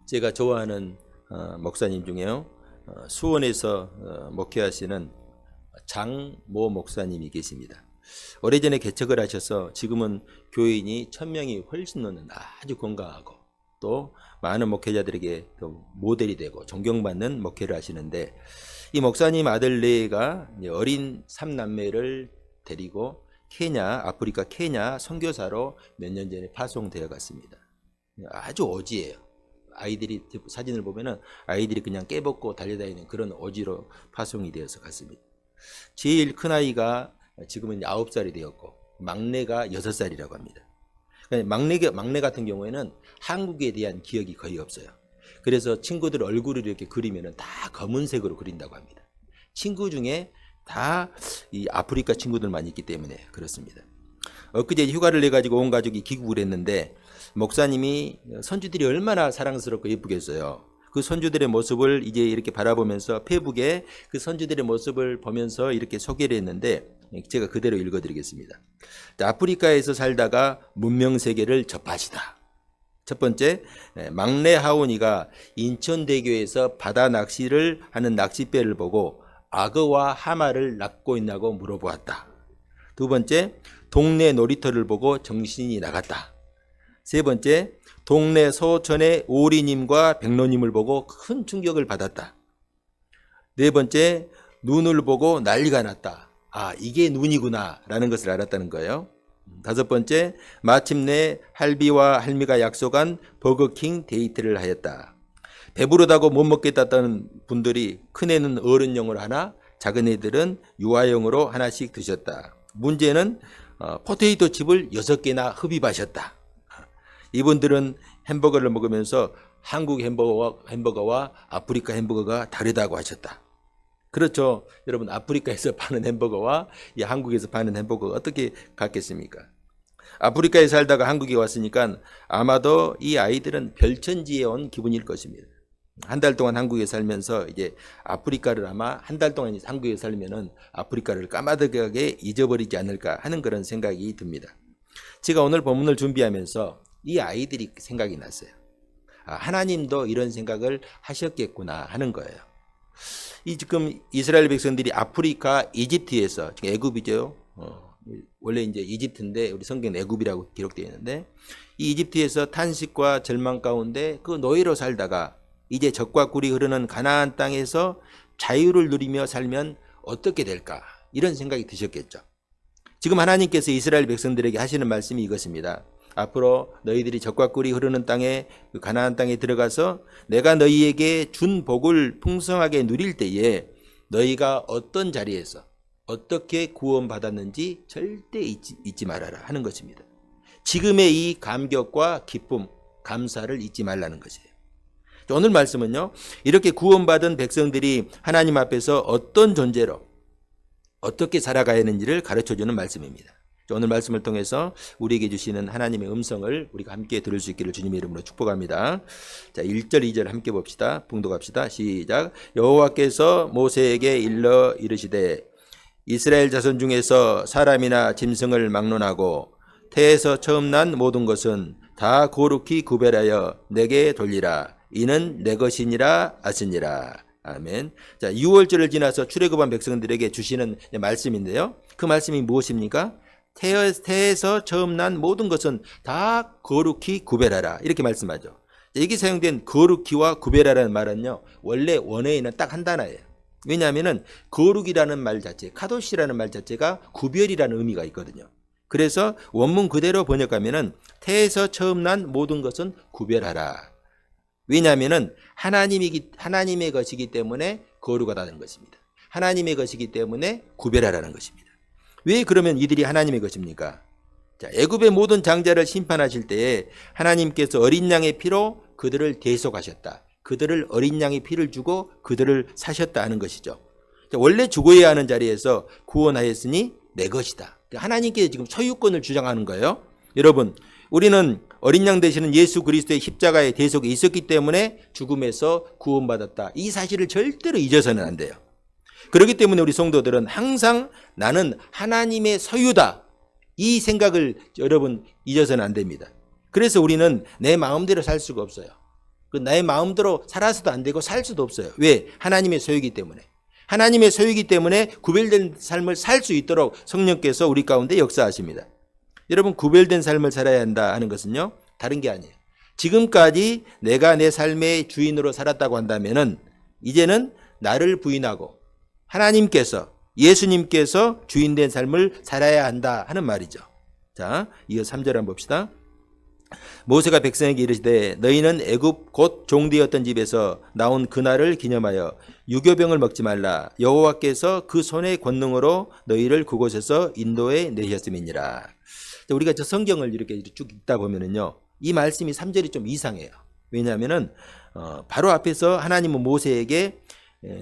제가 좋아하는 목사님 중에요. 수원에서 목회하시는 장모 목사님이 계십니다. 오래전에 개척을 하셔서 지금은 교인이 1000명이 훨씬 넘는 아주 건강하고 또 많은 목회자들에게 또 모델이 되고 존경받는 목회를 하시는데, 이 목사님 아들 네가 어린 3남매를 데리고 아프리카 케냐 선교사로 몇 년 전에 파송되어 갔습니다. 아주 오지예요. 아이들이 사진을 보면은 아이들이 그냥 깨벗고 달려다니는 그런 오지로 파송이 되어서 갔습니다. 제일 큰 아이가 지금은 9살이 되었고 막내가 6살이라고 합니다. 그러니까 막내 같은 경우에는 한국에 대한 기억이 거의 없어요. 그래서 친구들 얼굴을 이렇게 그리면은 다 검은색으로 그린다고 합니다. 친구 중에 다 이 아프리카 친구들만 있기 때문에 그렇습니다. 엊그제 휴가를 내 가지고 온 가족이 귀국을 했는데, 목사님이 손주들이 얼마나 사랑스럽고 예쁘겠어요. 그 손주들의 모습을 이제 이렇게 바라보면서 페북에 그 손주들의 모습을 보면서 이렇게 소개를 했는데, 제가 그대로 읽어드리겠습니다. 아프리카에서 살다가 문명 세계를 접하시다. 첫 번째, 막내 하온이가 인천대교에서 바다 낚시를 하는 낚싯배를 보고 악어와 하마를 낚고 있냐고 물어보았다. 두 번째, 동네 놀이터를 보고 정신이 나갔다. 세 번째, 동네 소천의 오리님과 백로님을 보고 큰 충격을 받았다. 네 번째, 눈을 보고 난리가 났다. 아, 이게 눈이구나 라는 것을 알았다는 거예요. 다섯 번째, 마침내 할비와 할미가 약속한 버거킹 데이트를 하였다. 배부르다고 못 먹겠다는 분들이 큰애는 어른용으로 하나, 작은 애들은 유아용으로 하나씩 드셨다. 문제는 포테이토 칩을 6개나 흡입하셨다. 이분들은 햄버거를 먹으면서 한국 햄버거와 아프리카 햄버거가 다르다고 하셨다. 그렇죠. 여러분, 아프리카에서 파는 햄버거와 이 한국에서 파는 햄버거가 어떻게 같겠습니까? 아프리카에 살다가 한국에 왔으니까 아마도 이 아이들은 별천지에 온 기분일 것입니다. 한 달 동안 한국에 살면서 이제 아프리카를 아마 한 달 동안 한국에 살면은 아프리카를 까마득하게 잊어버리지 않을까 하는 그런 생각이 듭니다. 제가 오늘 본문을 준비하면서 이 아이들이 생각이 났어요. 하나님도 이런 생각을 하셨겠구나 하는 거예요. 지금 이스라엘 백성들이 아프리카 이집트에서, 지금 애굽이죠. 원래 이제 이집트인데 우리 성경 애굽이라고 기록되어 있는데, 이 이집트에서 탄식과 절망 가운데 그 노예로 살다가 이제 젖과 꿀이 흐르는 가나안 땅에서 자유를 누리며 살면 어떻게 될까, 이런 생각이 드셨겠죠. 지금 하나님께서 이스라엘 백성들에게 하시는 말씀이 이것입니다. 앞으로 너희들이 젖과 꿀이 흐르는 땅에, 그 가나안 땅에 들어가서 내가 너희에게 준 복을 풍성하게 누릴 때에 너희가 어떤 자리에서 어떻게 구원받았는지 절대 잊지 말아라 하는 것입니다. 지금의 이 감격과 기쁨, 감사를 잊지 말라는 것이에요. 오늘 말씀은요, 이렇게 구원받은 백성들이 하나님 앞에서 어떤 존재로 어떻게 살아가야 하는지를 가르쳐주는 말씀입니다. 오늘 말씀을 통해서 우리에게 주시는 하나님의 음성을 우리가 함께 들을 수 있기를 주님의 이름으로 축복합니다. 자, 1절 2절 함께 봅시다. 봉독합시다. 시작. 여호와께서 모세에게 일러 이르시되 이스라엘 자손 중에서 사람이나 짐승을 막론하고 태에서 처음 난 모든 것은 다 거룩히 구별하여 내게 돌리라. 이는 내 것이니라 하시니라. 아멘. 자, 6월절을 지나서 출애굽한 백성들에게 주시는 말씀인데요. 그 말씀이 무엇입니까? 태에서 처음 난 모든 것은 다 거룩히 구별하라. 이렇게 말씀하죠. 여기 사용된 거룩히와 구별하라는 말은요, 원래 원어에는 딱 한 단어예요. 왜냐하면은 거룩이라는 말 자체, 카도시라는 말 자체가 구별이라는 의미가 있거든요. 그래서 원문 그대로 번역하면은 태에서 처음 난 모든 것은 구별하라. 왜냐하면은 하나님의 것이기 때문에 거룩하다는 것입니다. 하나님의 것이기 때문에 구별하라는 것입니다. 왜 그러면 이들이 하나님의 것입니까? 자, 애굽의 모든 장자를 심판하실 때에 하나님께서 어린 양의 피로 그들을 대속하셨다. 그들을 어린 양의 피를 주고 그들을 사셨다 하는 것이죠. 자, 원래 죽어야 하는 자리에서 구원하였으니 내 것이다. 하나님께 지금 소유권을 주장하는 거예요. 여러분, 우리는 어린 양 되시는 예수 그리스도의 십자가의 대속이 있었기 때문에 죽음에서 구원받았다. 이 사실을 절대로 잊어서는 안 돼요. 그렇기 때문에 우리 성도들은 항상 나는 하나님의 소유다. 이 생각을 여러분 잊어서는 안 됩니다. 그래서 우리는 내 마음대로 살 수가 없어요. 그 나의 마음대로 살아서도 안 되고 살 수도 없어요. 왜? 하나님의 소유이기 때문에. 하나님의 소유이기 때문에 구별된 삶을 살 수 있도록 성령께서 우리 가운데 역사하십니다. 여러분, 구별된 삶을 살아야 한다 하는 것은요, 다른 게 아니에요. 지금까지 내가 내 삶의 주인으로 살았다고 한다면은 이제는 나를 부인하고 하나님께서, 예수님께서 주인된 삶을 살아야 한다 하는 말이죠. 자, 이어 3절 한번 봅시다. 모세가 백성에게 이르시되 너희는 애굽 곧 종되었던 집에서 나온 그날을 기념하여 유교병을 먹지 말라. 여호와께서 그 손의 권능으로 너희를 그곳에서 인도해 내셨음이니라. 우리가 저 성경을 이렇게 쭉 읽다 보면은요, 이 말씀이 3절이 좀 이상해요. 왜냐하면은 바로 앞에서 하나님은 모세에게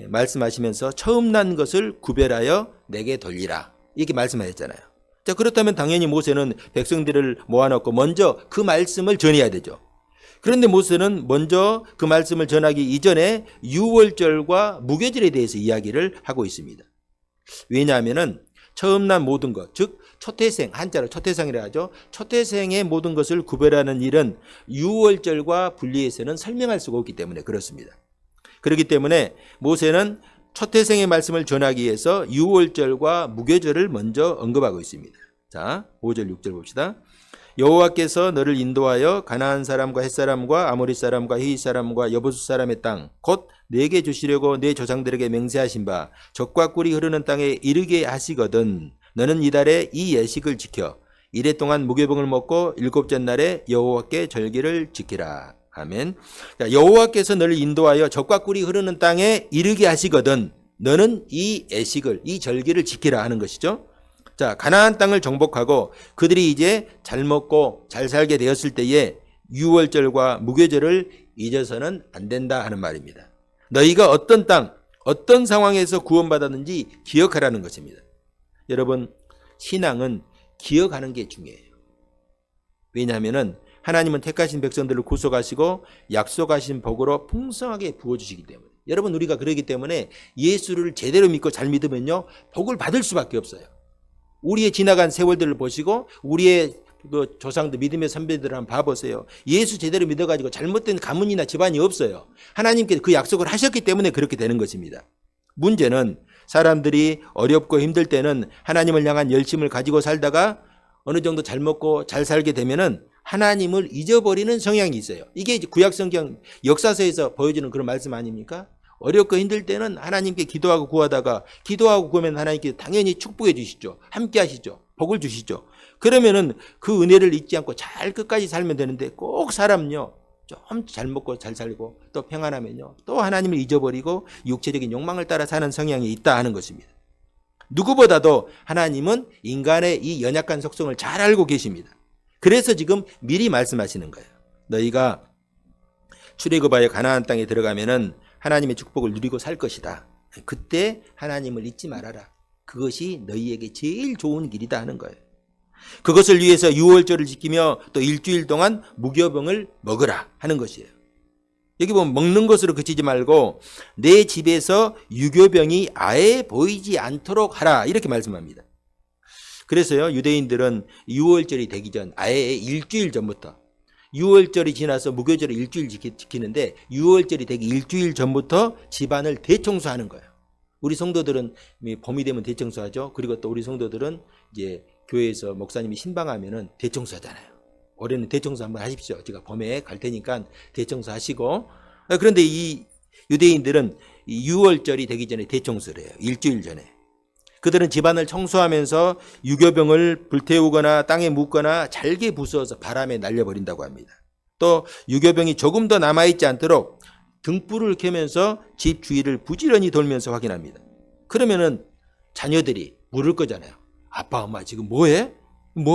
말씀하시면서 처음 난 것을 구별하여 내게 돌리라 이렇게 말씀하셨잖아요. 자, 그렇다면 당연히 모세는 백성들을 모아놓고 먼저 그 말씀을 전해야 되죠. 그런데 모세는 먼저 그 말씀을 전하기 이전에 유월절과 무교절에 대해서 이야기를 하고 있습니다. 왜냐하면은 처음 난 모든 것, 즉 초태생, 한자로 초태생이라 하죠. 초태생의 모든 것을 구별하는 일은 유월절과 분리해서는 설명할 수가 없기 때문에 그렇습니다. 그렇기 때문에 모세는 초태생의 말씀을 전하기 위해서 유월절과 무교절을 먼저 언급하고 있습니다. 자, 5절 6절 봅시다. 여호와께서 너를 인도하여 가나안 사람과 헷 사람과 아모리 사람과 히윗 사람과 여부수 사람의 땅 곧 내게 주시려고 내 조상들에게 맹세하신 바 젖과 꿀이 흐르는 땅에 이르게 하시거든 너는 이달에 이 예식을 지켜 이래 동안 무교병을 먹고 일곱째 날에 여호와께 절기를 지키라. 아멘. 자, 여호와께서 너를 인도하여 젖과 꿀이 흐르는 땅에 이르게 하시거든 너는 이 예식을, 이 절기를 지키라 하는 것이죠. 자, 가나안 땅을 정복하고 그들이 이제 잘 먹고 잘 살게 되었을 때에 유월절과 무교절을 잊어서는 안 된다 하는 말입니다. 너희가 어떤 땅, 어떤 상황에서 구원받았는지 기억하라는 것입니다. 여러분, 신앙은 기억하는 게 중요해요. 왜냐하면은 하나님은 택하신 백성들을 구속하시고 약속하신 복으로 풍성하게 부어주시기 때문에. 여러분, 우리가 그러기 때문에 예수를 제대로 믿고 잘 믿으면요, 복을 받을 수밖에 없어요. 우리의 지나간 세월들을 보시고 우리의 그 조상들, 믿음의 선배들을 한번 봐보세요. 예수 제대로 믿어가지고 잘못된 가문이나 집안이 없어요. 하나님께서 그 약속을 하셨기 때문에 그렇게 되는 것입니다. 문제는 사람들이 어렵고 힘들 때는 하나님을 향한 열심을 가지고 살다가 어느 정도 잘 먹고 잘 살게 되면은 하나님을 잊어버리는 성향이 있어요. 이게 이제 구약성경 역사서에서 보여주는 그런 말씀 아닙니까? 어렵고 힘들 때는 하나님께 기도하고 구하다가 기도하고 구하면 하나님께 당연히 축복해 주시죠. 함께 하시죠. 복을 주시죠. 그러면은 그 은혜를 잊지 않고 잘 끝까지 살면 되는데 꼭 사람은요, 좀 잘 먹고 잘 살고 또 평안하면요, 또 하나님을 잊어버리고 육체적인 욕망을 따라 사는 성향이 있다 하는 것입니다. 누구보다도 하나님은 인간의 이 연약한 속성을 잘 알고 계십니다. 그래서 지금 미리 말씀하시는 거예요. 너희가 출애굽하여 가나안 땅에 들어가면은 하나님의 축복을 누리고 살 것이다. 그때 하나님을 잊지 말아라. 그것이 너희에게 제일 좋은 길이다 하는 거예요. 그것을 위해서 유월절을 지키며 또 일주일 동안 무교병을 먹으라 하는 것이에요. 여기 보면 먹는 것으로 그치지 말고 내 집에서 유교병이 아예 보이지 않도록 하라 이렇게 말씀합니다. 그래서요, 유대인들은 유월절이 되기 전 아예 일주일 전부터, 유월절이 지나서 무교절을 일주일 지키는데 유월절이 되기 일주일 전부터 집안을 대청소하는 거예요. 우리 성도들은 봄이 되면 대청소하죠. 그리고 또 우리 성도들은 이제 교회에서 목사님이 신방하면은 대청소하잖아요. 올해는 대청소 한번 하십시오. 제가 봄에 갈 테니까 대청소 하시고. 그런데 이 유대인들은 유월절이 되기 전에 대청소를 해요. 일주일 전에. 그들은 집안을 청소하면서 유교병을 불태우거나 땅에 묻거나 잘게 부수어서 바람에 날려버린다고 합니다. 또 유교병이 조금 더 남아있지 않도록 등불을 켜면서 집 주위를 부지런히 돌면서 확인합니다. 그러면은 자녀들이 물을 거잖아요. 아빠, 엄마 지금 뭐해?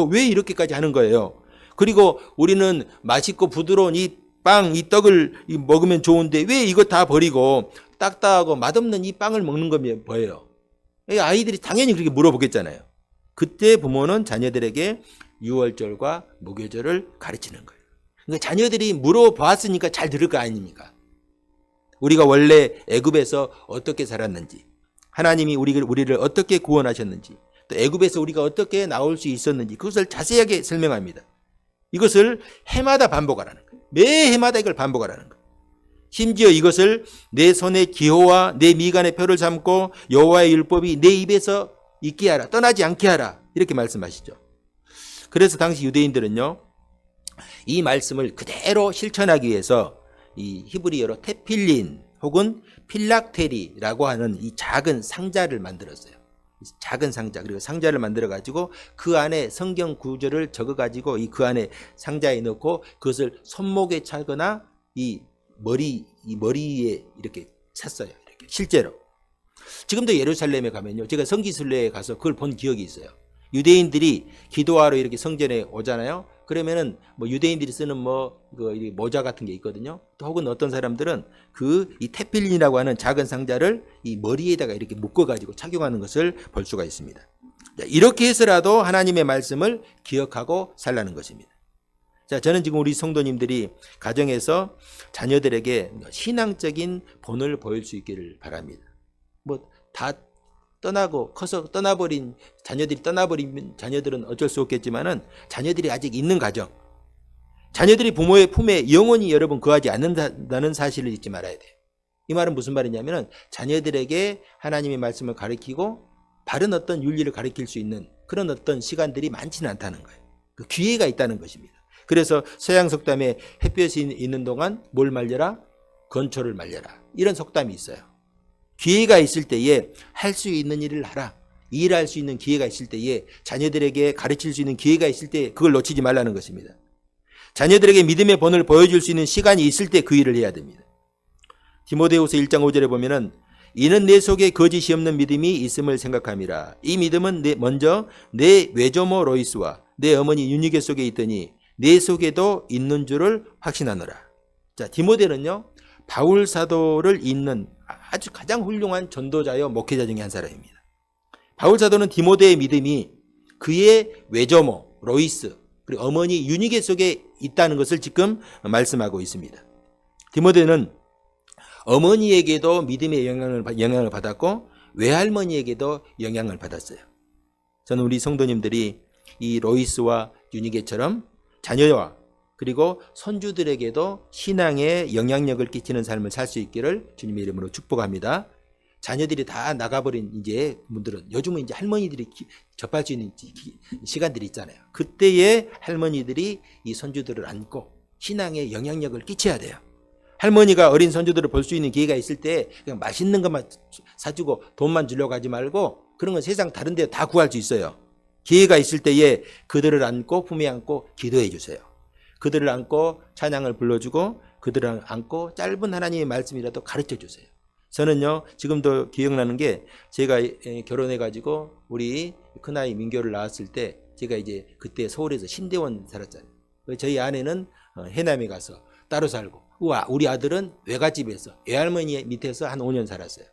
왜 이렇게까지 하는 거예요? 그리고 우리는 맛있고 부드러운 이 빵, 이 떡을 먹으면 좋은데 왜 이거 다 버리고 딱딱하고 맛없는 이 빵을 먹는 거면 뭐예요? 아이들이 당연히 그렇게 물어보겠잖아요. 그때 부모는 자녀들에게 유월절과 무교절을 가르치는 거예요. 그러니까 자녀들이 물어봤으니까 잘 들을 거 아닙니까? 우리가 원래 애굽에서 어떻게 살았는지, 하나님이 우리를 어떻게 구원하셨는지, 또 애굽에서 우리가 어떻게 나올 수 있었는지 그것을 자세하게 설명합니다. 이것을 해마다 반복하라는 거예요. 매 해마다 이걸 반복하라는 거예요. 심지어 이것을 내 손의 기호와 내 미간의 표를 삼고 여호와의 율법이 내 입에서 있게 하라. 떠나지 않게 하라. 이렇게 말씀하시죠. 그래서 당시 유대인들은요, 이 말씀을 그대로 실천하기 위해서 이 히브리어로 테필린 혹은 필락테리라고 하는 이 작은 상자를 만들었어요. 작은 상자, 그리고 상자를 만들어 가지고 그 안에 성경 구절을 적어 가지고 그 안에 상자에 넣고 그것을 손목에 차거나 이 머리에 이렇게 찼어요. 이렇게 실제로. 지금도 예루살렘에 가면요, 제가 성지순례에 가서 그걸 본 기억이 있어요. 유대인들이 기도하러 이렇게 성전에 오잖아요. 그러면은 뭐 유대인들이 쓰는 이 모자 같은 게 있거든요. 또 혹은 어떤 사람들은 이 테필린이라고 하는 작은 상자를 이 머리에다가 이렇게 묶어가지고 착용하는 것을 볼 수가 있습니다. 이렇게 해서라도 하나님의 말씀을 기억하고 살라는 것입니다. 자, 저는 지금 우리 성도님들이 가정에서 자녀들에게 신앙적인 본을 보일 수 있기를 바랍니다. 다 떠나고 커서 떠나버린 자녀들은 어쩔 수 없겠지만은 자녀들이 아직 있는 가정, 자녀들이 부모의 품에 영원히 여러분 거하지 않는다는 사실을 잊지 말아야 돼요. 이 말은 무슨 말이냐면은 자녀들에게 하나님의 말씀을 가르치고 바른 어떤 윤리를 가르칠 수 있는 그런 어떤 시간들이 많지는 않다는 거예요. 그 기회가 있다는 것입니다. 그래서 서양 속담에 햇볕이 있는 동안 뭘 말려라? 건초를 말려라. 이런 속담이 있어요. 기회가 있을 때에 할 수 있는 일을 하라. 일할 수 있는 기회가 있을 때에 자녀들에게 가르칠 수 있는 기회가 있을 때 그걸 놓치지 말라는 것입니다. 자녀들에게 믿음의 본을 보여줄 수 있는 시간이 있을 때 그 일을 해야 됩니다. 디모데후서 1장 5절에 보면은 이는 내 속에 거짓이 없는 믿음이 있음을 생각함이라. 이 믿음은 먼저 내 외조모 로이스와 내 어머니 유니게 속에 있더니 내 속에도 있는 줄을 확신하노라. 자, 디모데는요, 바울 사도를 잇는 아주 가장 훌륭한 전도자여 목회자 중에 한 사람입니다. 바울 사도는 디모데의 믿음이 그의 외조모 로이스 그리고 어머니 유니게 속에 있다는 것을 지금 말씀하고 있습니다. 디모데는 어머니에게도 믿음의 영향을 받았고 외할머니에게도 영향을 받았어요. 저는 우리 성도님들이 이 로이스와 유니게처럼 자녀와 그리고 손주들에게도 신앙의 영향력을 끼치는 삶을 살 수 있기를 주님의 이름으로 축복합니다. 자녀들이 다 나가버린 이제 분들은 요즘은 이제 할머니들이 접할 수 있는 시간들이 있잖아요. 그때에 할머니들이 이 손주들을 안고 신앙의 영향력을 끼쳐야 돼요. 할머니가 어린 손주들을 볼 수 있는 기회가 있을 때 그냥 맛있는 것만 사주고 돈만 주려고 하지 말고 그런 건 세상 다른 데 다 구할 수 있어요. 기회가 있을 때에 그들을 안고 품에 안고 기도해 주세요. 그들을 안고 찬양을 불러주고 그들을 안고 짧은 하나님의 말씀이라도 가르쳐 주세요. 저는요, 지금도 기억나는 게 제가 결혼해가지고 우리 큰아이 민교를 낳았을 때 제가 이제 그때 서울에서 신대원 살았잖아요. 저희 아내는 해남에 가서 따로 살고 우리 아들은 외갓집에서 외할머니 밑에서 한 5년 살았어요.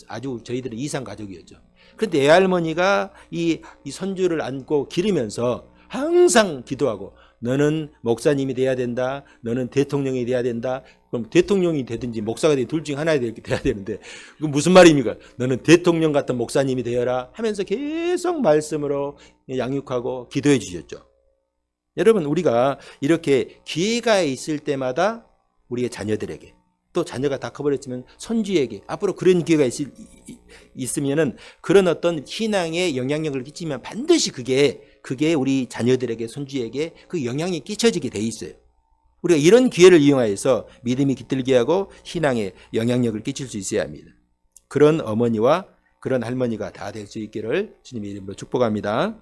아주 저희들은 이상 가족이었죠. 그런데 외할머니가 이 손주를 안고 기르면서 항상 기도하고 너는 목사님이 돼야 된다. 너는 대통령이 돼야 된다. 그럼 대통령이 되든지 목사가 되든지 둘 중 하나 돼야 되는데 그건 무슨 말입니까? 너는 대통령 같은 목사님이 되어라 하면서 계속 말씀으로 양육하고 기도해 주셨죠. 여러분, 우리가 이렇게 기회가 있을 때마다 우리의 자녀들에게 또 자녀가 다 커버렸으면 손주에게 앞으로 그런 기회가 있으면은 그런 어떤 신앙의 영향력을 끼치면 반드시 그게 우리 자녀들에게 손주에게 그 영향이 끼쳐지게 돼 있어요. 우리가 이런 기회를 이용하여서 믿음이 깃들게 하고 신앙에 영향력을 끼칠 수 있어야 합니다. 그런 어머니와 그런 할머니가 다 될 수 있기를 주님의 이름으로 축복합니다.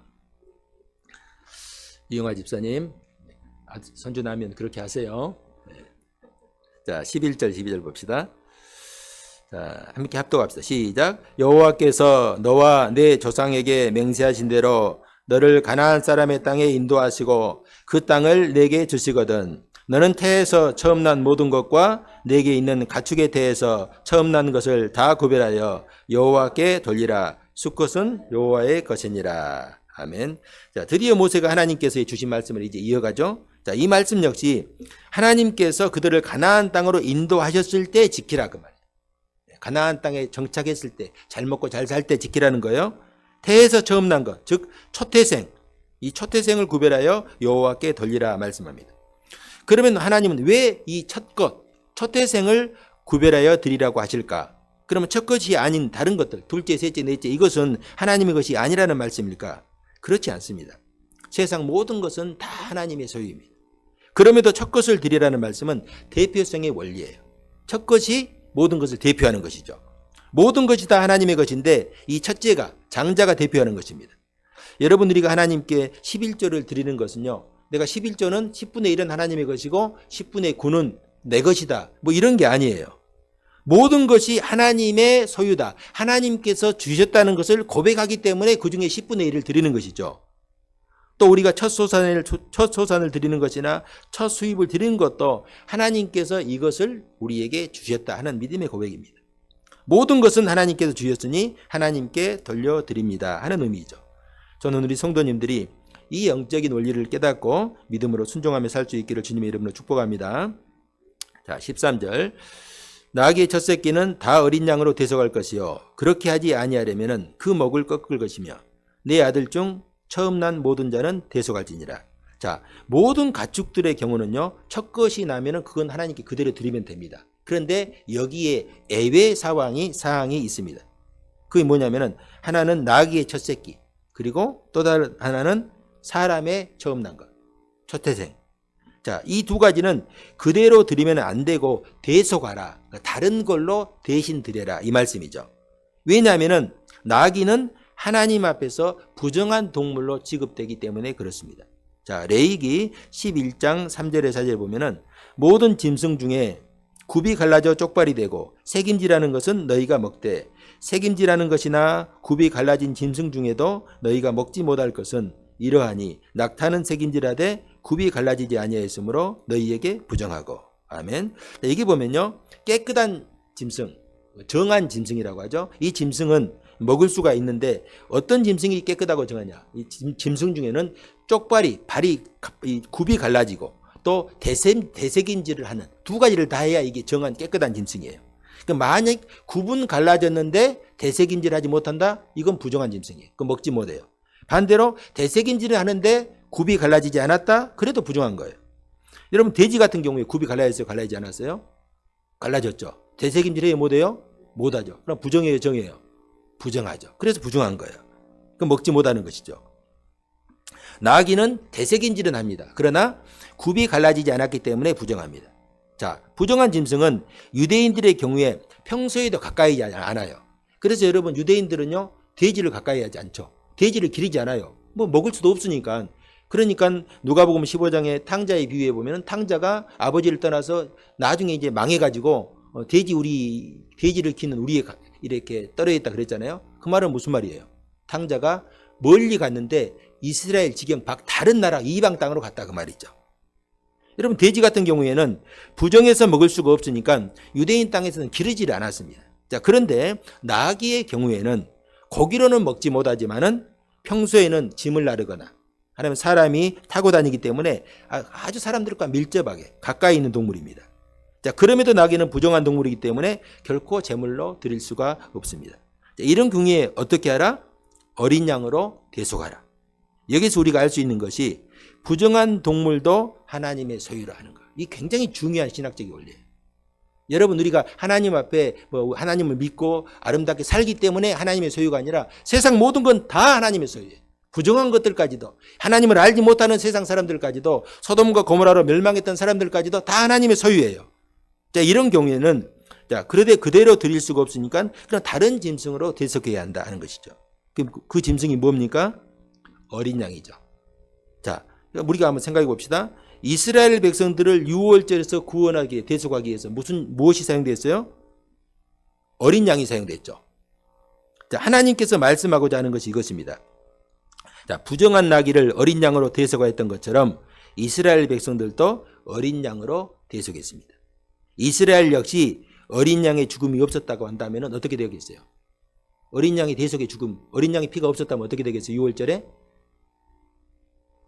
이영화 집사님, 손주 나면 그렇게 하세요. 자, 11절 12절 봅시다. 자, 함께 합독합시다. 시작. 여호와께서 너와 내 조상에게 맹세하신 대로 너를 가나안 사람의 땅에 인도하시고 그 땅을 내게 주시거든 너는 태에서 처음 난 모든 것과 내게 있는 가축의 태에서 처음 난 것을 다 구별하여 여호와께 돌리라. 수컷은 여호와의 것이니라. 아멘. 자, 드디어 모세가 하나님께서 주신 말씀을 이제 이어가죠. 자, 이 말씀 역시 하나님께서 그들을 가나안 땅으로 인도하셨을 때 지키라 그 말이에요. 가나안 땅에 정착했을 때 잘 먹고 잘 살 때 지키라는 거예요. 태에서 처음 난 것, 즉 초태생, 이 초태생을 구별하여 여호와께 돌리라 말씀합니다. 그러면 하나님은 왜 이 첫 것, 초태생을 구별하여 드리라고 하실까? 그러면 첫 것이 아닌 다른 것들, 둘째, 셋째, 넷째, 이것은 하나님의 것이 아니라는 말씀일까? 그렇지 않습니다. 세상 모든 것은 다 하나님의 소유입니다. 그럼에도 첫 것을 드리라는 말씀은 대표성의 원리예요. 첫 것이 모든 것을 대표하는 것이죠. 모든 것이 다 하나님의 것인데 이 첫째가, 장자가 대표하는 것입니다. 여러분, 우리가 하나님께 11조를 드리는 것은요, 내가 11조는 10분의 1은 하나님의 것이고 10분의 9는 내 것이다, 뭐 이런 게 아니에요. 모든 것이 하나님의 소유다, 하나님께서 주셨다는 것을 고백하기 때문에 그 중에 10분의 1을 드리는 것이죠. 또 우리가 첫 소산을 드리는 것이나 첫 수입을 드리는 것도 하나님께서 이것을 우리에게 주셨다 하는 믿음의 고백입니다. 모든 것은 하나님께서 주셨으니 하나님께 돌려드립니다 하는 의미죠. 저는 우리 성도님들이 이 영적인 원리를 깨닫고 믿음으로 순종하며 살 수 있기를 주님의 이름으로 축복합니다. 자, 13절. 나귀의 첫 새끼는 다 어린 양으로 대속할 것이요 그렇게 하지 아니하려면 그 목을 꺾을 것이며 내 아들 중 처음 난 모든 자는 대속할지니라. 자, 모든 가축들의 경우는요, 첫 것이 나면은 그건 하나님께 그대로 드리면 됩니다. 그런데 여기에 예외 사항이 있습니다. 그게 뭐냐면은 하나는 나귀의 첫 새끼, 그리고 또 다른 하나는 사람의 처음 난 것, 초태생. 자, 이 두 가지는 그대로 드리면 안 되고 대속하라, 다른 걸로 대신 드려라, 이 말씀이죠. 왜냐하면은 나귀는 하나님 앞에서 부정한 동물로 취급되기 때문에 그렇습니다. 자, 레위기 11장 3절에 4절에 보면은 모든 짐승 중에 굽이 갈라져 쪽발이 되고 새김질하는 것은 너희가 먹되 새김질하는 것이나 굽이 갈라진 짐승 중에도 너희가 먹지 못할 것은 이러하니 낙타는 새김질하되 굽이 갈라지지 아니하였으므로 너희에게 부정하고. 아멘. 여기 보면요, 깨끗한 짐승, 정한 짐승이라고 하죠. 이 짐승은 먹을 수가 있는데 어떤 짐승이 깨끗하고 정하냐? 이 짐승 중에는 쪽발이, 발이, 굽이 갈라지고 또 대새김질을 하는 두 가지를 다 해야 이게 정한 깨끗한 짐승이에요. 그러니까 만약 굽은 갈라졌는데 대새김질하지 못한다? 이건 부정한 짐승이에요. 그건 먹지 못해요. 반대로 대새김질을 하는데 굽이 갈라지지 않았다? 그래도 부정한 거예요. 여러분, 돼지 같은 경우에 굽이 갈라졌어요? 갈라지지 않았어요? 갈라졌죠. 대새김질해요? 못해요? 못하죠. 그럼 부정해요? 정해요? 부정하죠. 그래서 부정한 거예요. 그럼 먹지 못하는 것이죠. 나귀는 대새김질은 합니다. 그러나 굽이 갈라지지 않았기 때문에 부정합니다. 자, 부정한 짐승은 유대인들의 경우에 평소에도 가까이 하지 않아요. 그래서 여러분, 유대인들은요, 돼지를 가까이 하지 않죠. 돼지를 기르지 않아요. 뭐 먹을 수도 없으니까. 그러니까 누가복음 15장에 탕자에 비유해 보면 탕자가 아버지를 떠나서 나중에 이제 망해가지고 돼지를 키는 우리에 이렇게 떨어져 있다 그랬잖아요. 그 말은 무슨 말이에요? 탕자가 멀리 갔는데 이스라엘 지경 밖 다른 나라 이방 땅으로 갔다 그 말이죠. 여러분, 돼지 같은 경우에는 부정해서 먹을 수가 없으니까 유대인 땅에서는 기르지를 않았습니다. 자, 그런데 나귀의 경우에는 고기로는 먹지 못하지만은 평소에는 짐을 나르거나 아니면 사람이 타고 다니기 때문에 아주 사람들과 밀접하게 가까이 있는 동물입니다. 자, 그럼에도 나귀는 부정한 동물이기 때문에 결코 제물로 드릴 수가 없습니다. 자, 이런 경우에 어떻게 하라? 어린 양으로 대속하라. 여기서 우리가 알 수 있는 것이 부정한 동물도 하나님의 소유로 하는 것. 이 굉장히 중요한 신학적인 원리예요. 여러분, 우리가 하나님 앞에 하나님을 믿고 아름답게 살기 때문에 하나님의 소유가 아니라 세상 모든 건 다 하나님의 소유예요. 부정한 것들까지도, 하나님을 알지 못하는 세상 사람들까지도, 소돔과 고모라로 멸망했던 사람들까지도 다 하나님의 소유예요. 자, 이런 경우에는 그러되 그대로 드릴 수가 없으니까 그냥 다른 짐승으로 대속해야 한다 하는 것이죠. 그 짐승이 뭡니까? 어린 양이죠. 자, 우리가 한번 생각해 봅시다. 이스라엘 백성들을 유월절에서 구원하기, 대속하기 위해서 무엇이 사용됐어요? 어린 양이 사용됐죠. 자, 하나님께서 말씀하고자 하는 것이 이것입니다. 자, 부정한 나귀를 어린 양으로 대속하였던 것처럼 이스라엘 백성들도 어린 양으로 대속했습니다. 이스라엘 역시 어린 양의 죽음이 없었다고 한다면 어떻게 되겠어요? 어린 양의 대속의 죽음, 어린 양의 피가 없었다면 어떻게 되겠어요? 6월절에?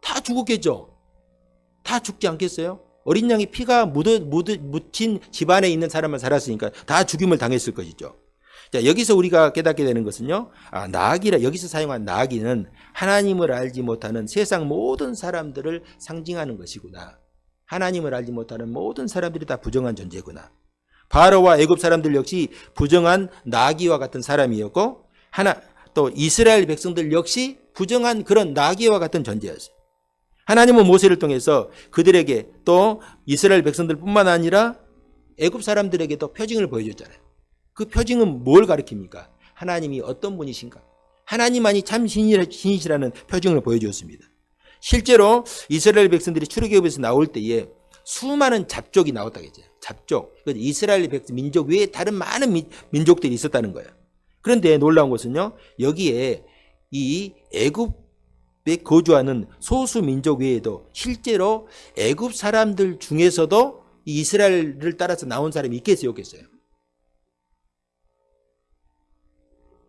다 죽었겠죠? 다 죽지 않겠어요? 어린 양의 피가 묻힌 집안에 있는 사람만 살았으니까 다 죽임을 당했을 것이죠. 자, 여기서 우리가 깨닫게 되는 것은요, 여기서 사용한 나귀는 하나님을 알지 못하는 세상 모든 사람들을 상징하는 것이구나. 하나님을 알지 못하는 모든 사람들이 다 부정한 존재구나. 바로와 애굽 사람들 역시 부정한 나귀와 같은 사람이었고 또 이스라엘 백성들 역시 부정한 그런 나귀와 같은 존재였어요. 하나님은 모세를 통해서 그들에게 또 이스라엘 백성들뿐만 아니라 애굽 사람들에게도 표징을 보여줬잖아요. 그 표징은 뭘 가리킵니까? 하나님이 어떤 분이신가? 하나님만이 참 신이시라는 표징을 보여주었습니다. 실제로 이스라엘 백성들이 출애굽에서 나올 때에 수많은 잡족이 나왔다겠죠. 잡족. 이스라엘 백성 민족 외에 다른 많은 민족들이 있었다는 거예요. 그런데 놀라운 것은요. 여기에 이 애굽에 거주하는 소수 민족 외에도 실제로 애굽 사람들 중에서도 이스라엘을 따라서 나온 사람이 있겠어요, 없겠어요?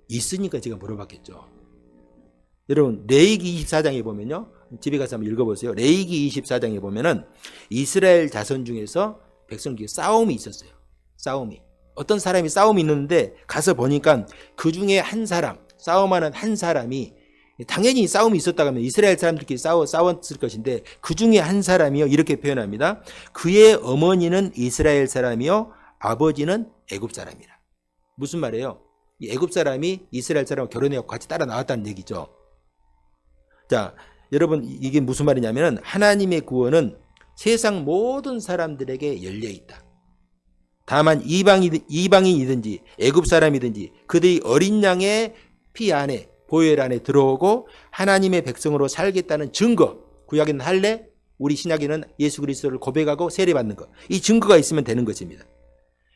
있으니까 제가 물어봤겠죠. 여러분 레위기 24장에 보면요. 집에 가서 한번 읽어보세요. 레위기 24장에 보면은 이스라엘 자손 중에서 백성 중에 싸움이 있었어요. 싸움이. 어떤 사람이 싸움이 있는데 가서 보니까 그 중에 한 사람, 싸움하는 한 사람이 당연히 싸움이 있었다고 하면 이스라엘 사람들끼리 싸웠을 것인데 그 중에 한 사람이요. 이렇게 표현합니다. 그의 어머니는 이스라엘 사람이요. 아버지는 애굽 사람이라. 무슨 말이에요? 이 애굽 사람이 이스라엘 사람과 결혼해서 같이 따라 나왔다는 얘기죠. 자, 여러분 이게 무슨 말이냐면 하나님의 구원은 세상 모든 사람들에게 열려 있다. 다만 이방인이든지 애굽 사람이든지 그들이 어린 양의 피 안에 보혈 안에 들어오고 하나님의 백성으로 살겠다는 증거. 구약에는 할례, 우리 신약에는 예수 그리스도를 고백하고 세례받는 것. 이 증거가 있으면 되는 것입니다.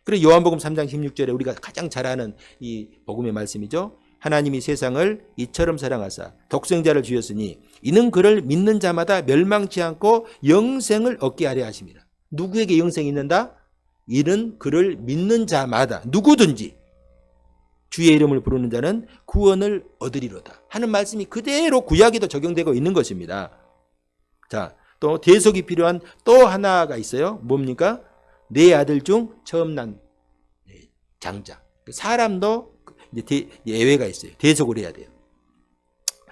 그리고 요한복음 3장 16절에 우리가 가장 잘 아는 이 복음의 말씀이죠. 하나님이 세상을 이처럼 사랑하사 독생자를 주셨으니 이는 그를 믿는 자마다 멸망치 않고 영생을 얻게 하려 하십니다. 누구에게 영생이 있는다? 이는 그를 믿는 자마다 누구든지 주의 이름을 부르는 자는 구원을 얻으리로다 하는 말씀이 그대로 구약에도 적용되고 있는 것입니다. 자, 또 대속이 필요한 또 하나가 있어요. 뭡니까? 네 아들 중 처음 난 장자. 사람도 이제 예외가 있어요. 대속을 해야 돼요.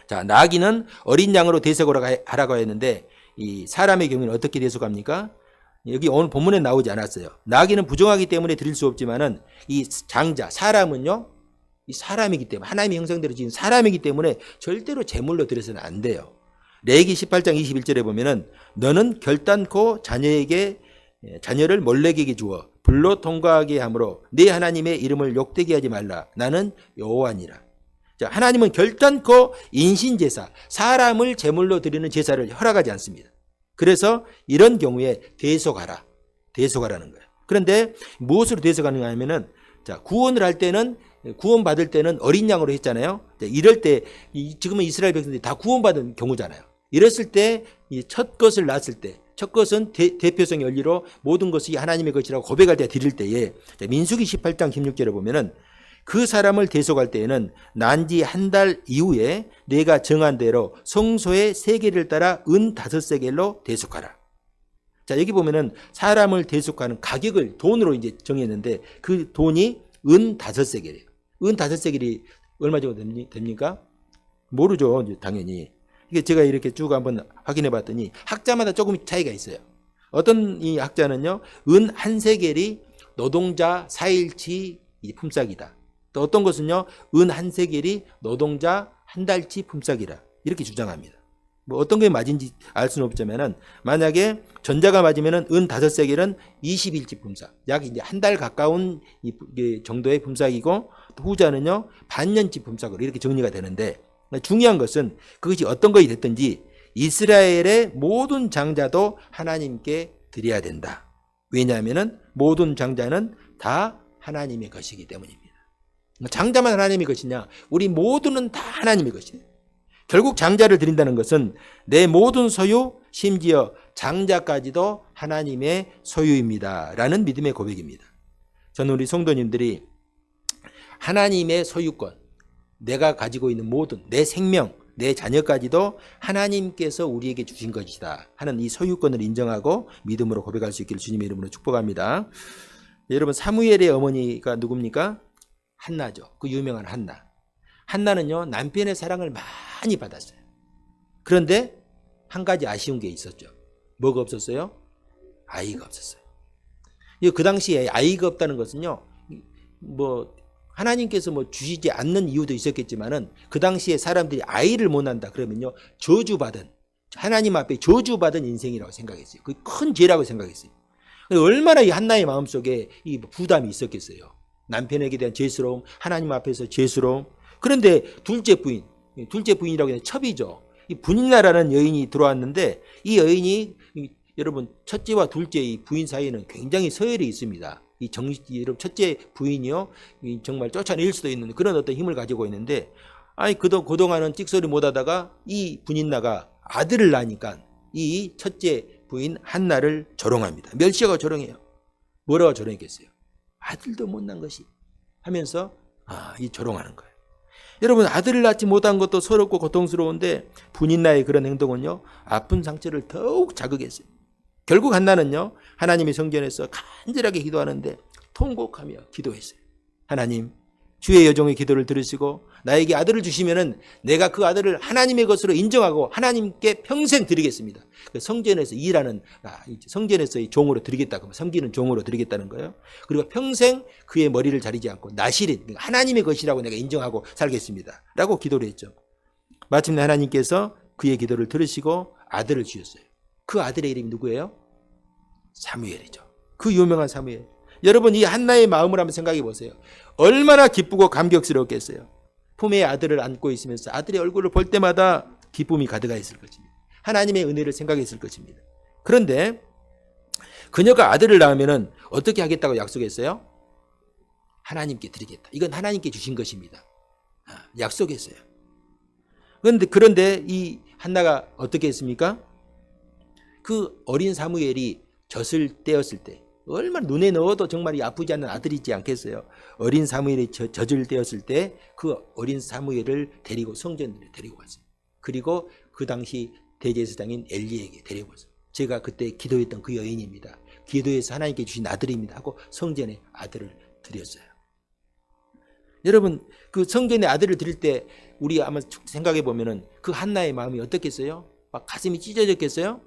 자, 나귀는 어린 양으로 대속을 하라고 했는데 이 사람의 경우는 어떻게 대속합니까? 여기 오늘 본문에 나오지 않았어요. 나귀는 부정하기 때문에 드릴 수 없지만은 이 장자, 사람은요, 이 사람이기 때문에 하나님의 형상대로 지은 사람이기 때문에 절대로 제물로 드려서는 안 돼요. 레위기 18장 21절에 보면은 너는 결단코 자녀를 몰렉에게 주어 불로 통과하게 하므로 네 하나님의 이름을 욕되게 하지 말라. 나는 여호와니라. 자, 하나님은 결단코 인신제사, 사람을 제물로 드리는 제사를 허락하지 않습니다. 그래서 이런 경우에 대속하라는 거예요. 그런데 무엇으로 대속하는가 하면은 자, 구원을 할 때는 구원받을 때는 어린 양으로 했잖아요. 이럴 때 지금은 이스라엘 백성들이 다 구원받은 경우잖아요. 이랬을 때 첫 것을 낳았을 때 첫 것은 대표성의 원리로 모든 것이 하나님의 것이라고 고백할 때 드릴 때에 민수기 18장 16절에 보면은 그 사람을 대속할 때에는 난 지 한 달 이후에 내가 정한 대로 성소의 세겔을 따라 은 5세겔로 대속하라. 자, 여기 보면은 사람을 대속하는 가격을 돈으로 이제 정했는데 그 돈이 은 5세겔이에요. 은 5세겔이 얼마 정도 됩니까? 모르죠. 당연히. 이게 제가 이렇게 쭉 한번 확인해 봤더니 학자마다 조금 차이가 있어요. 어떤 이 학자는요, 은 1세겔이 노동자 4일치 품삯이다. 또 어떤 것은요, 은 1세겔이 노동자 한 달치 품삯이라 이렇게 주장합니다. 뭐 어떤 게 맞은지 알 수는 없지만은 만약에 전자가 맞으면은 은 5세겔은 20일치 품삯, 약 이제 한 달 가까운 정도의 품삯이고 후자는요 반년치 품삯으로 이렇게 정리가 되는데 중요한 것은 그것이 어떤 것이 됐든지 이스라엘의 모든 장자도 하나님께 드려야 된다. 왜냐하면은 모든 장자는 다 하나님의 것이기 때문입니다. 장자만 하나님의 것이냐? 우리 모두는 다 하나님의 것이에요. 결국 장자를 드린다는 것은 내 모든 소유, 심지어 장자까지도 하나님의 소유입니다. 라는 믿음의 고백입니다. 저는 우리 성도님들이 하나님의 소유권, 내가 가지고 있는 모든 내 생명, 내 자녀까지도 하나님께서 우리에게 주신 것이다 하는 이 소유권을 인정하고 믿음으로 고백할 수 있기를 주님의 이름으로 축복합니다. 여러분, 사무엘의 어머니가 누굽니까? 한나죠. 그 유명한 한나. 한나는요, 남편의 사랑을 많이 받았어요. 그런데 한 가지 아쉬운 게 있었죠. 뭐가 없었어요? 아이가 없었어요. 그 당시에 아이가 없다는 것은요, 뭐 하나님께서 뭐 주시지 않는 이유도 있었겠지만은 그 당시에 사람들이 아이를 못 낳는다 그러면요, 저주받은, 하나님 앞에 저주받은 인생이라고 생각했어요. 그 큰 죄라고 생각했어요. 얼마나 이 한나의 마음속에 이 부담이 있었겠어요. 남편에게 대한 죄스러움, 하나님 앞에서 죄스러움. 그런데 둘째 부인이라고 해서 첩이죠. 이 분인나라는 여인이 들어왔는데 이 여인이 여러분 첫째와 둘째 이 부인 사이에는 굉장히 서열이 있습니다. 여러분 첫째 부인이요, 정말 쫓아낼 수도 있는 그런 어떤 힘을 가지고 있는데, 아니 그동안은 찍소리 못하다가 이 분인나가 아들을 낳으니까 이 첫째 부인 한나를 조롱합니다. 멸시하고 조롱해요. 뭐라고 조롱했겠어요? 아들도 못 낳은 것이 하면서 이 조롱하는 거예요. 여러분, 아들을 낳지 못한 것도 서럽고 고통스러운데 분인나의 그런 행동은요, 아픈 상처를 더욱 자극했어요. 결국 한나는요, 하나님의 성전에서 간절하게 기도하는데 통곡하며 기도했어요. 하나님, 주의 여종의 기도를 들으시고 나에게 아들을 주시면은 내가 그 아들을 하나님의 것으로 인정하고 하나님께 평생 드리겠습니다. 성전에서 일하는, 성전에서의 종으로 드리겠다고, 섬기는 종으로 드리겠다는 거예요. 그리고 평생 그의 머리를 자르지 않고 나실인 하나님의 것이라고 내가 인정하고 살겠습니다 라고 기도를 했죠. 마침내 하나님께서 그의 기도를 들으시고 아들을 주셨어요. 그 아들의 이름이 누구예요? 사무엘이죠. 그 유명한 사무엘. 여러분, 이 한나의 마음을 한번 생각해 보세요. 얼마나 기쁘고 감격스러웠겠어요. 품에 아들을 안고 있으면서 아들의 얼굴을 볼 때마다 기쁨이 가득하 있을 것입니다. 하나님의 은혜를 생각했을 것입니다. 그런데 그녀가 아들을 낳으면 어떻게 하겠다고 약속했어요? 하나님께 드리겠다. 이건 하나님께 주신 것입니다. 약속했어요. 그런데 이 한나가 어떻게 했습니까? 그 어린 사무엘이 젖을 떼었을 때, 얼마나 눈에 넣어도 정말 아프지 않는 아들이지 않겠어요? 어린 사무엘이 젖을 떼었을 때 그 어린 사무엘을 데리고 성전으로 데리고 갔어요. 그리고 그 당시 대제사장인 엘리에게 데리고 왔어요. 제가 그때 기도했던 그 여인입니다. 기도해서 하나님께 주신 아들입니다 하고 성전에 아들을 드렸어요. 여러분, 그 성전에 아들을 드릴 때 우리 아마 생각해 보면은 그 한나의 마음이 어떻겠어요? 막 가슴이 찢어졌겠어요?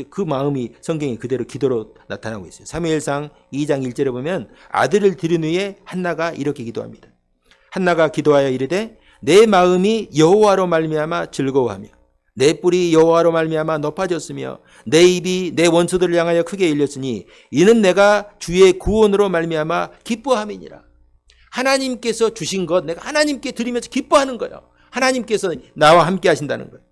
그 마음이 성경에 그대로 기도로 나타나고 있어요. 사무엘상 2장 1절에 보면 아들을 드린 후에 한나가 이렇게 기도합니다. 한나가 기도하여 이르되 내 마음이 여호와로 말미암아 즐거워하며 내 뿔이 여호와로 말미암아 높아졌으며 내 입이 내 원수들을 향하여 크게 열렸으니 이는 내가 주의 구원으로 말미암아 기뻐함이니라. 하나님께서 주신 것 내가 하나님께 드리면서 기뻐하는 거예요. 하나님께서 나와 함께 하신다는 거예요.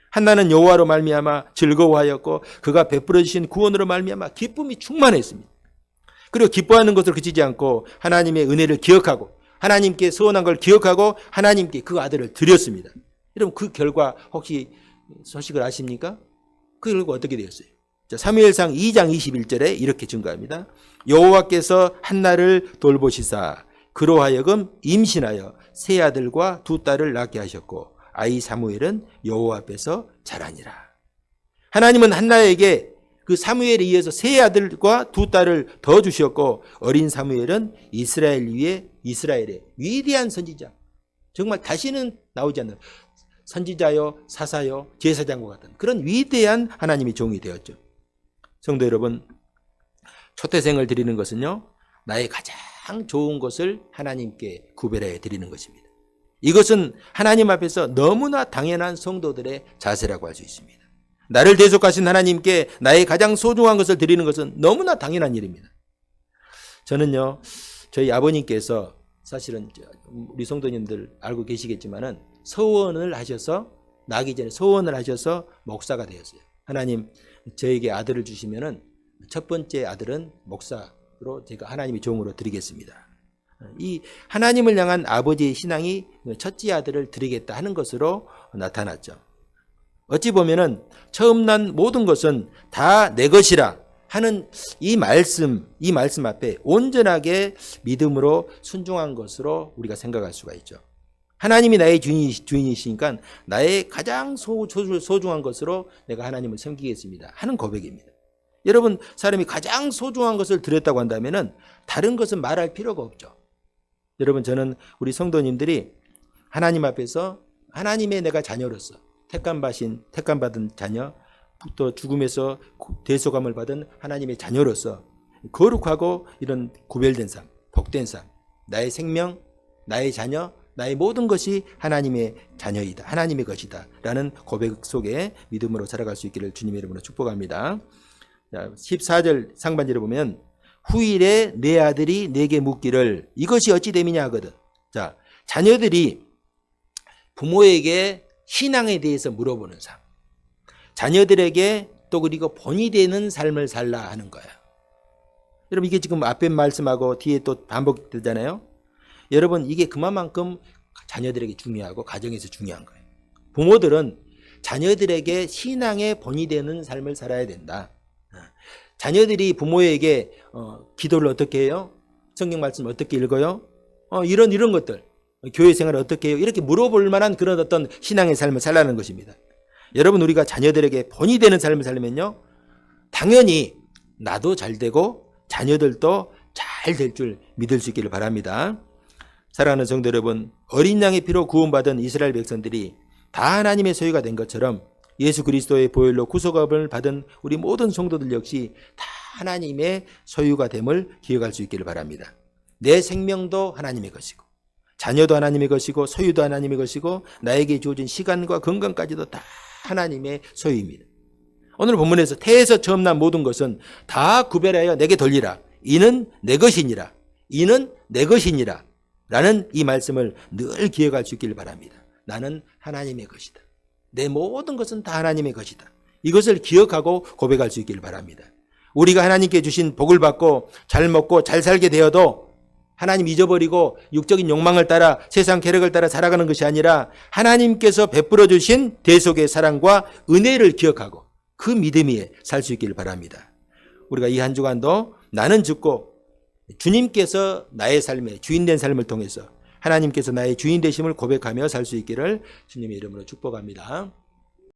한나는 여호와로 말미암아 즐거워하였고 그가 베풀어 주신 구원으로 말미암아 기쁨이 충만했습니다. 그리고 기뻐하는 것으로 그치지 않고 하나님의 은혜를 기억하고 하나님께 서원한 걸 기억하고 하나님께 그 아들을 드렸습니다. 여러분, 그 결과 혹시 소식을 아십니까? 그 결과 어떻게 되었어요? 자, 사무엘상 2장 21절에 이렇게 증거합니다. 여호와께서 한나를 돌보시사 그로 하여금 임신하여 세 아들과 두 딸을 낳게 하셨고 아이 사무엘은 여호와 앞에서 자라니라. 하나님은 한나에게 그 사무엘에 이어서 세 아들과 두 딸을 더 주셨고 어린 사무엘은 이스라엘의 위대한 선지자, 정말 다시는 나오지 않는 선지자요 사사요 제사장과 같은 그런 위대한 하나님의 종이 되었죠. 성도 여러분, 초태생을 드리는 것은요, 나의 가장 좋은 것을 하나님께 구별해 드리는 것입니다. 이것은 하나님 앞에서 너무나 당연한 성도들의 자세라고 할 수 있습니다. 나를 대속하신 하나님께 나의 가장 소중한 것을 드리는 것은 너무나 당연한 일입니다. 저는요, 저희 아버님께서 사실은 우리 성도님들 알고 계시겠지만은 서원을 하셔서 나기 전에 서원을 하셔서 목사가 되었어요. 하나님, 저에게 아들을 주시면은 첫 번째 아들은 목사로 제가 하나님의 종으로 드리겠습니다. 이 하나님을 향한 아버지의 신앙이 첫째 아들을 드리겠다 하는 것으로 나타났죠. 어찌 보면은 처음 난 모든 것은 다 내 것이라 하는 이 말씀 앞에 온전하게 믿음으로 순종한 것으로 우리가 생각할 수가 있죠. 하나님이 나의 주인이시니까 나의 가장 소중한 것으로 내가 하나님을 섬기겠습니다 하는 고백입니다. 여러분, 사람이 가장 소중한 것을 드렸다고 한다면은 다른 것은 말할 필요가 없죠. 여러분, 저는 우리 성도님들이 하나님 앞에서 하나님의 내가 자녀로서 택감받은 자녀, 또 죽음에서 대속함을 받은 하나님의 자녀로서 거룩하고 이런 구별된 삶, 복된 삶, 나의 생명, 나의 자녀, 나의 모든 것이 하나님의 자녀이다. 하나님의 것이다. 라는 고백 속에 믿음으로 살아갈 수 있기를 주님의 이름으로 축복합니다. 자, 14절 상반절에 보면 후일에 내 아들이 내게 묻기를 이것이 어찌 됨이냐 하거든. 자, 자녀들이 부모에게 신앙에 대해서 물어보는 삶. 자녀들에게 또 그리고 본이 되는 삶을 살라 하는 거예요. 여러분 이게 지금 앞에 말씀하고 뒤에 또 반복되잖아요. 여러분 이게 그만큼 자녀들에게 중요하고 가정에서 중요한 거예요. 부모들은 자녀들에게 신앙의 본이 되는 삶을 살아야 된다. 자녀들이 부모에게 기도를 어떻게 해요? 성경 말씀 어떻게 읽어요? 이런 것들 교회 생활을 어떻게 해요? 이렇게 물어볼 만한 그런 어떤 신앙의 삶을 살라는 것입니다. 여러분 우리가 자녀들에게 본이 되는 삶을 살면요 당연히 나도 잘 되고 자녀들도 잘 될 줄 믿을 수 있기를 바랍니다. 사랑하는 성도 여러분, 어린 양의 피로 구원받은 이스라엘 백성들이 다 하나님의 소유가 된 것처럼 예수 그리스도의 보혈로 구속함을 받은 우리 모든 성도들 역시 다 하나님의 소유가 됨을 기억할 수 있기를 바랍니다. 내 생명도 하나님의 것이고 자녀도 하나님의 것이고 소유도 하나님의 것이고 나에게 주어진 시간과 건강까지도 다 하나님의 소유입니다. 오늘 본문에서 태에서 처음 난 모든 것은 다 구별하여 내게 돌리라. 이는 내 것이니라. 이는 내 것이니라. 라는 이 말씀을 늘 기억할 수 있기를 바랍니다. 나는 하나님의 것이다. 내 모든 것은 다 하나님의 것이다. 이것을 기억하고 고백할 수 있기를 바랍니다. 우리가 하나님께 주신 복을 받고 잘 먹고 잘 살게 되어도 하나님 잊어버리고 육적인 욕망을 따라 세상 계력을 따라 살아가는 것이 아니라 하나님께서 베풀어 주신 대속의 사랑과 은혜를 기억하고 그 믿음 위에 살 수 있기를 바랍니다. 우리가 이 한 주간도 나는 죽고 주님께서 나의 삶의 주인된 삶을 통해서 하나님께서 나의 주인 되심을 고백하며 살 수 있기를 주님의 이름으로 축복합니다.